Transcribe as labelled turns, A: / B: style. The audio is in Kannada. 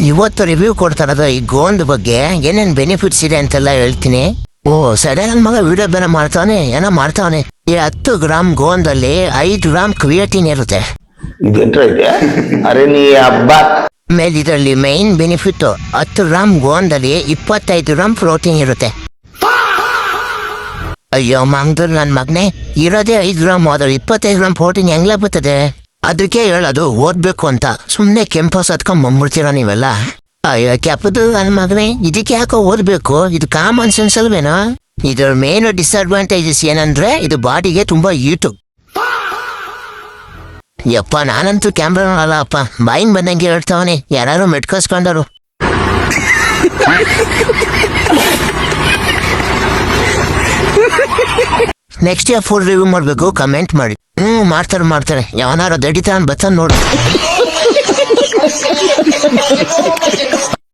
A: ಇವತ್ತು ರಿವ್ಯೂ ಕೊಡ್ತಾರದ ಈ ಗೋಂದ್ ಬಗ್ಗೆ ಏನೇನ್ ಬೆನಿಫಿಟ್ಸ್ ಇದೆ ಅಂತೆಲ್ಲ ಹೇಳ್ತೀನಿ. ಓ ಸರಿ, ನನ್ ಮಗ ವಿಡಿಯೋ ಬೇರೆ ಮಾಡ್ತಾನೆ, ಏನೋ ಮಾಡ್ತಾವನೆ. ಈ 10 ಗ್ರಾಮ್ ಗೋಂದಲ್ಲಿ 5 ಗ್ರಾಮ್ ಕ್ರಿಯೇಟಿನ್ ಇರುತ್ತೆ.
B: ಅರೆ ನೀ ಹಬ್ಬ.
A: ಆಮೇಲೆ ಇದರಲ್ಲಿ ಮೈನ್ ಬೆನಿಫಿಟ್ 10 ಗ್ರಾಮ್ ಗೋಂದಲ್ಲಿ 25 ಗ್ರಾಮ್ ಪ್ರೋಟೀನ್ ಇರುತ್ತೆ. ಅಯ್ಯೋ ಮಂಗ್ದೂರ್ ನನ್ ಮಗನೇ, ಇರೋದೇ 5 ಗ್ರಾಮ್ ಆದ್ರೆ 25 ಗ್ರಾಮ್ ಪ್ರೋಟೀನ್ ಹೆಂಗ್ಲ ಬರ್ತದೆ? ಅದಕ್ಕೆ ಹೇಳೋದು ಓದ್ಬೇಕು ಅಂತ. ಸುಮ್ನೆ ಕೆಂಪಸ್ ಹತ್ಕೊಂಡ್ ಬಂದ್ಬಿಡ್ತೀರ ನೀವೆಲ್ಲ. ಅಯ್ಯೋ ಕೆಪ್ಪದು ನನ್ ಮಗನೇ, ಇದಕ್ಕೆ ಯಾಕೋ ಓದ್ಬೇಕು? ಇದು ಕಾಮನ್ ಸೆನ್ಸ್ ಅಲ್ವೇನೋ? ಇದ್ರ ಮೇನ್ ಡಿಸ್ಅಡ್ವಾಂಟೇಜಸ್ ಏನಂದ್ರೆ ಇದು ಬಾಡಿಗೆ ತುಂಬಾ ಹೀಟು. ಯಪ್ಪ ನಾನಂತೂ ಕ್ಯಾಮ್ರಾ ಅಲ್ಲ ಅಪ್ಪ, ಬಾಯಿನ್ ಬಂದಂಗೆ ಹೇಳ್ತಾವನೆ, ಯಾರು ಮೆಟ್ಕೋಸ್ಕೊಂಡರು. ನೆಕ್ಸ್ಟ್ ಇಯರ್ ಫುಲ್ ರಿವ್ಯೂ ಮಾಡ್ಬೇಕು, ಕಮೆಂಟ್ ಮಾಡಿ. ಮಾಡ್ತಾರೆ ಯಾವನಾರ ದಡಿತ ಬತ್ತ ನೋಡು.